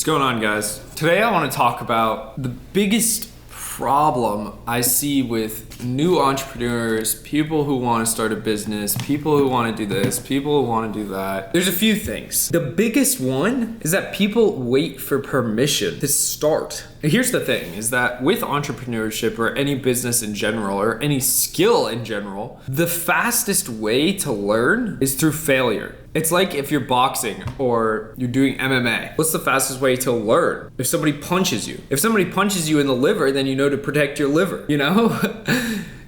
What's going on, guys? Today I want to talk about the biggest problem I see with new entrepreneurs, people who want to start a business, people who want to do this, people who want to do that. There's a few things. The biggest one is that people wait for permission to start. Here's the thing, is that with entrepreneurship or any business in general or any skill in general, the fastest way to learn is through failure. It's like if you're boxing or you're doing MMA. What's the fastest way to learn? If somebody punches you. If somebody punches you in the liver, then you know to protect your liver, you know?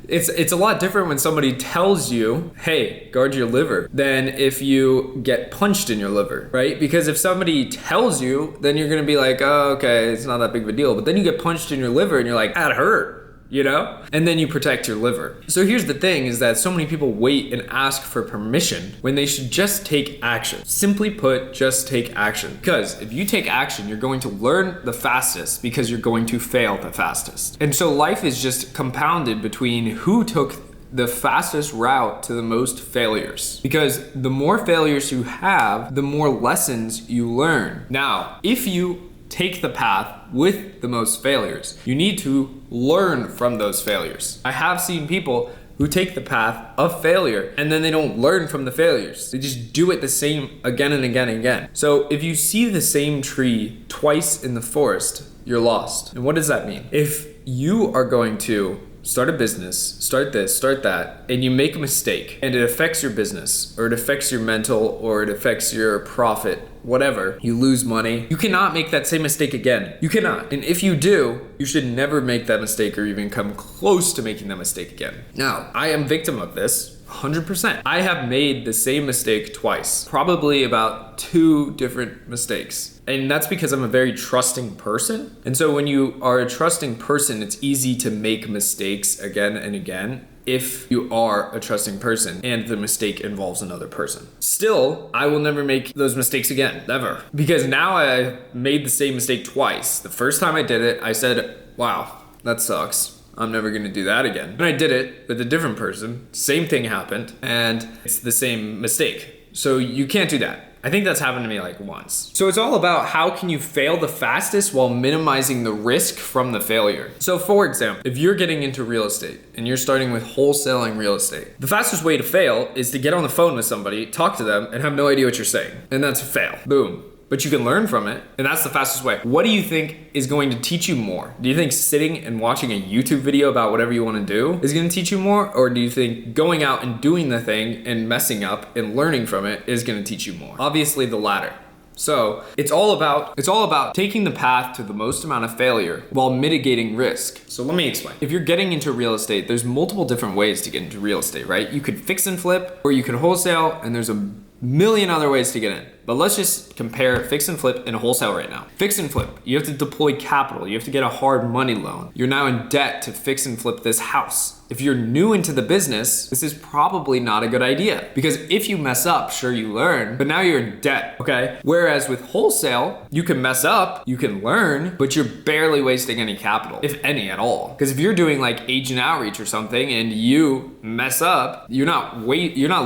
It's a lot different when somebody tells you, hey, guard your liver, than if you get punched in your liver, right? Because if somebody tells you, then you're gonna be like, oh, okay, it's not that big of a deal. But then you get punched in your liver and you're like, that hurt. You know? And then you protect your liver. So here's the thing, is that so many people wait and ask for permission when they should just take action. Simply put, just take action. Because if you take action, you're going to learn the fastest because you're going to fail the fastest. And so life is just compounded between who took the fastest route to the most failures. Because the more failures you have, the more lessons you learn. Now, if you take the path with the most failures, you need to learn from those failures. I have seen people who take the path of failure and then they don't learn from the failures. They just do it the same again and again and again. So if you see the same tree twice in the forest, you're lost. And what does that mean? If you are going to start a business, start this, start that, and you make a mistake and it affects your business or it affects your mental or it affects your profit, whatever, you lose money, you cannot make that same mistake again. You cannot. And if you do, you should never make that mistake or even come close to making that mistake again. Now, I am victim of this. 100%. I have made the same mistake twice, probably about 2 different mistakes. And that's because I'm a very trusting person. And so when you are a trusting person, it's easy to make mistakes again and again if you are a trusting person and the mistake involves another person. Still, I will never make those mistakes again, never. Because now I made the same mistake twice. The first time I did it, I said, wow, that sucks. I'm never gonna do that again. And I did it with a different person, same thing happened, and it's the same mistake. So you can't do that. I think that's happened to me like once. So it's all about how can you fail the fastest while minimizing the risk from the failure. So for example, if you're getting into real estate and you're starting with wholesaling real estate, the fastest way to fail is to get on the phone with somebody, talk to them, and have no idea what you're saying. And that's a fail. Boom. But you can learn from it, and that's the fastest way. What do you think is going to teach you more? Do you think sitting and watching a YouTube video about whatever you want to do is going to teach you more? Or do you think going out and doing the thing and messing up and learning from it is going to teach you more? Obviously the latter. So it's all about taking the path to the most amount of failure while mitigating risk. So let me explain. If you're getting into real estate, there's multiple different ways to get into real estate, right? You could fix and flip, or you could wholesale, and there's a million other ways to get in. But let's just compare fix and flip and wholesale right now. Fix and flip, you have to deploy capital. You have to get a hard money loan. You're now in debt to fix and flip this house. If you're new into the business, this is probably not a good idea, because if you mess up, sure, you learn, but now you're in debt, okay? Whereas with wholesale, you can mess up, you can learn, but you're barely wasting any capital, if any at all. Because if you're doing like agent outreach or something and you mess up, you're not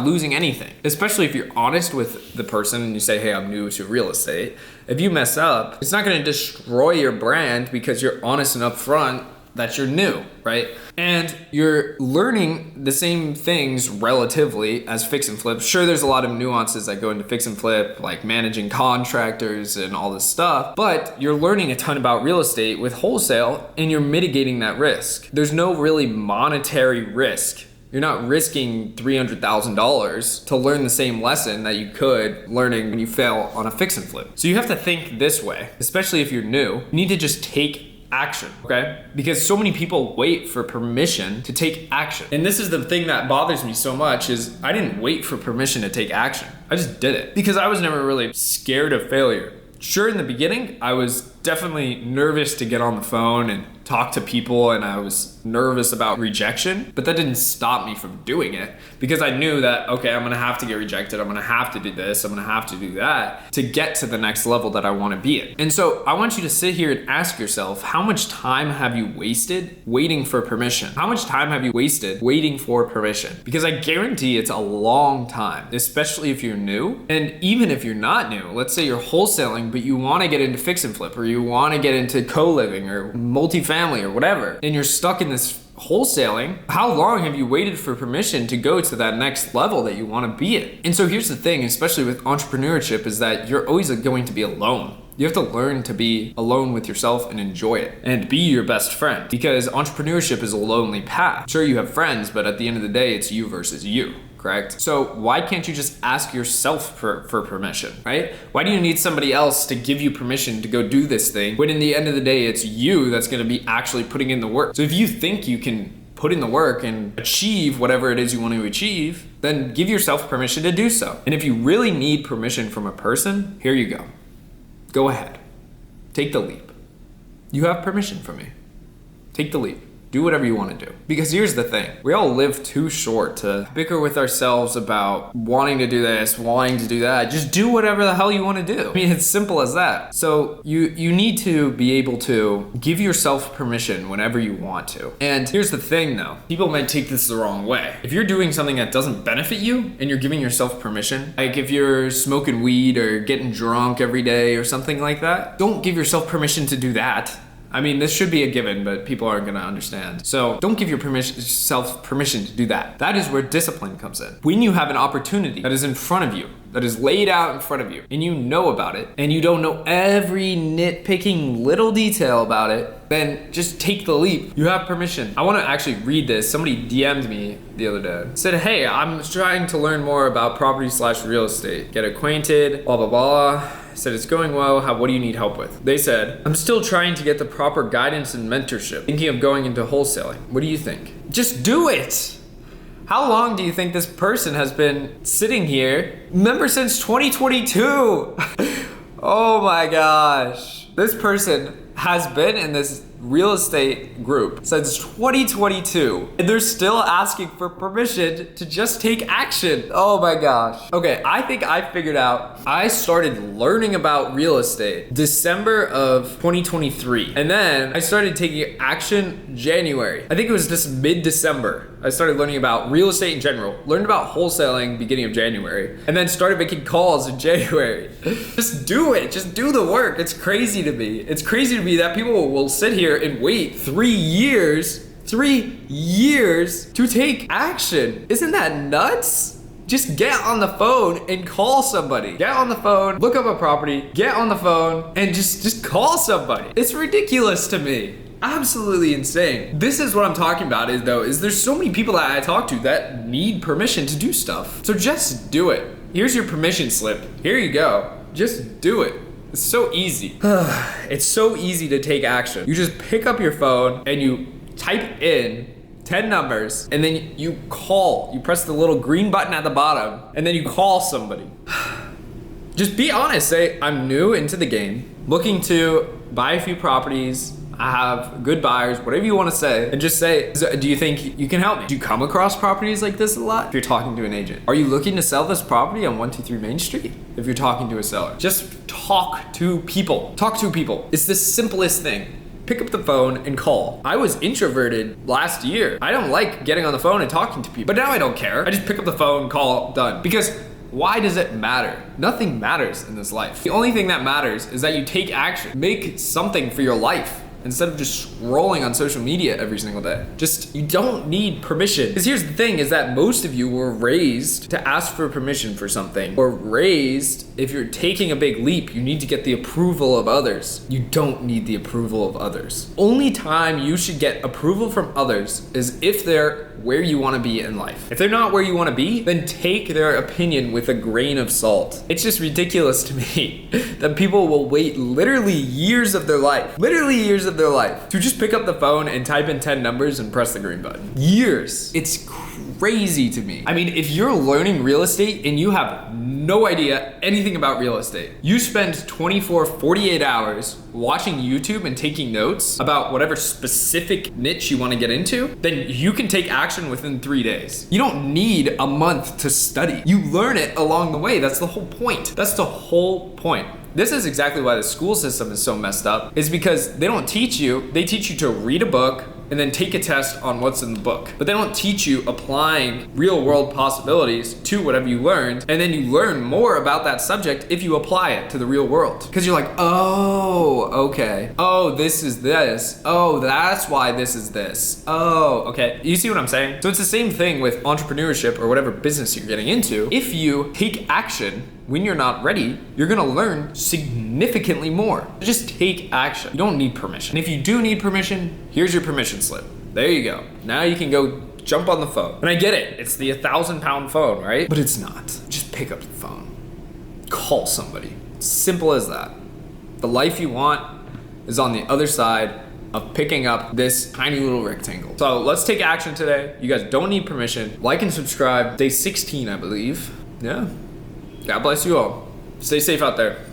losing anything. Especially if you're honest with the person and you say, hey, I'm new to real estate. If you mess up, it's not gonna destroy your brand because you're honest and upfront that you're new, right? And you're learning the same things relatively as fix and flip. Sure, there's a lot of nuances that go into fix and flip, like managing contractors and all this stuff, but you're learning a ton about real estate with wholesale and you're mitigating that risk. There's no really monetary risk. You're not risking $300,000 to learn the same lesson that you could learning when you fail on a fix and flip. So you have to think this way, especially if you're new. You need to just take action, okay? Because so many people wait for permission to take action. And this is the thing that bothers me so much, is I didn't wait for permission to take action. I just did it because I was never really scared of failure. Sure, in the beginning, I was definitely nervous to get on the phone and talk to people and I was nervous about rejection, but that didn't stop me from doing it because I knew that, okay, I'm gonna have to get rejected. I'm gonna have to do this. I'm gonna have to do that to get to the next level that I wanna be in. And so I want you to sit here and ask yourself, how much time have you wasted waiting for permission? How much time have you wasted waiting for permission? Because I guarantee it's a long time, especially if you're new. And even if you're not new, let's say you're wholesaling, but you wanna get into fix and flip, or you wanna get into co-living or multifamily or whatever, and you're stuck in this wholesaling, how long have you waited for permission to go to that next level that you want to be in? And so here's the thing, especially with entrepreneurship, is that you're always going to be alone. You have to learn to be alone with yourself and enjoy it and be your best friend, because entrepreneurship is a lonely path. Sure, you have friends, but at the end of the day, it's you versus you. Correct? So why can't you just ask yourself for permission, right? Why do you need somebody else to give you permission to go do this thing when in the end of the day, it's you that's gonna be actually putting in the work? So if you think you can put in the work and achieve whatever it is you want to achieve, then give yourself permission to do so. And if you really need permission from a person, here you go. Go ahead. Take the leap. You have permission from me. Take the leap. Do whatever you want to do. Because here's the thing. We all live too short to bicker with ourselves about wanting to do this, wanting to do that. Just do whatever the hell you want to do. I mean, it's simple as that. So you need to be able to give yourself permission whenever you want to. And here's the thing though. People might take this the wrong way. If you're doing something that doesn't benefit you and you're giving yourself permission, like if you're smoking weed or getting drunk every day or something like that, don't give yourself permission to do that. I mean, this should be a given, but people aren't gonna understand. So don't give yourself permission to do that. That is where discipline comes in. When you have an opportunity that is in front of you, that is laid out in front of you, and you know about it, and you don't know every nitpicking little detail about it, then just take the leap. You have permission. I wanna actually read this. Somebody DM'd me the other day. Said, hey, I'm trying to learn more about property/real estate. Get acquainted, blah, blah, blah. Said, it's going well. What do you need help with? They said, I'm still trying to get the proper guidance and mentorship. Thinking of going into wholesaling. What do you think? Just do it. How long do you think this person has been sitting here? Remember, since 2022. Oh my gosh. This person has been in this real estate group since 2022, and they're still asking for permission to just take action. Oh my gosh. Okay, I think I figured out. I started learning about real estate December of 2023, and then I started taking action January. I think it was just mid-December. I started learning about real estate in general, learned about wholesaling beginning of January, and then started making calls in January. Just do it, just do the work. It's crazy to me. It's crazy to me that people will sit here and wait 3 years to take action. Isn't that nuts? Just get on the phone and call somebody. Get on the phone, look up a property, get on the phone, and just call somebody. It's ridiculous to me. Absolutely insane. This is what I'm talking about is there's so many people that I talk to that need permission to do stuff. So just do it. Here's your permission slip. Here you go. Just do it. It's so easy. It's so easy to take action. You just pick up your phone and you type in 10 numbers, and then you call. You press the little green button at the bottom, and then you call somebody. Just be honest. Say, I'm new into the game, looking to buy a few properties. I have good buyers, whatever you want to say, and just say, do you think you can help me? Do you come across properties like this a lot? If you're talking to an agent, are you looking to sell this property on 123 Main Street? If you're talking to a seller, just talk to people. Talk to people. It's the simplest thing. Pick up the phone and call. I was introverted last year. I don't like getting on the phone and talking to people, but now I don't care. I just pick up the phone, call, done. Because why does it matter? Nothing matters in this life. The only thing that matters is that you take action. Make something for your life instead of just scrolling on social media every single day. You don't need permission. Because here's the thing is that most of you were raised to ask for permission for something, or raised, if you're taking a big leap, you need to get the approval of others. You don't need the approval of others. Only time you should get approval from others is if they're where you want to be in life. If they're not where you want to be, then take their opinion with a grain of salt. It's just ridiculous to me that people will wait literally years of their life of their life to just pick up the phone and type in 10 numbers and press the green button. Years. It's crazy to me. I mean, if you're learning real estate and you have no idea anything about real estate, you spend 24, 48 hours watching YouTube and taking notes about whatever specific niche you want to get into, then you can take action within 3 days. You don't need a month to study. You learn it along the way. That's the whole point. That's the whole point. This is exactly why the school system is so messed up, is because they don't teach you, they teach you to read a book and then take a test on what's in the book. But they don't teach you applying real world possibilities to whatever you learned, and then you learn more about that subject if you apply it to the real world. Because you're like, oh, okay. Oh, this is this. Oh, that's why this is this. Oh, okay. You see what I'm saying? So it's the same thing with entrepreneurship or whatever business you're getting into. If you take action when you're not ready, you're gonna learn significantly more. Just take action. You don't need permission. And if you do need permission, here's your permission slip. There you go. Now you can go jump on the phone. And I get it, it's the 1,000-pound phone, right? But it's not. Just pick up the phone. Call somebody. Simple as that. The life you want is on the other side of picking up this tiny little rectangle. So let's take action today. You guys don't need permission. Like and subscribe. Day 16, I believe. Yeah. God bless you all. Stay safe out there.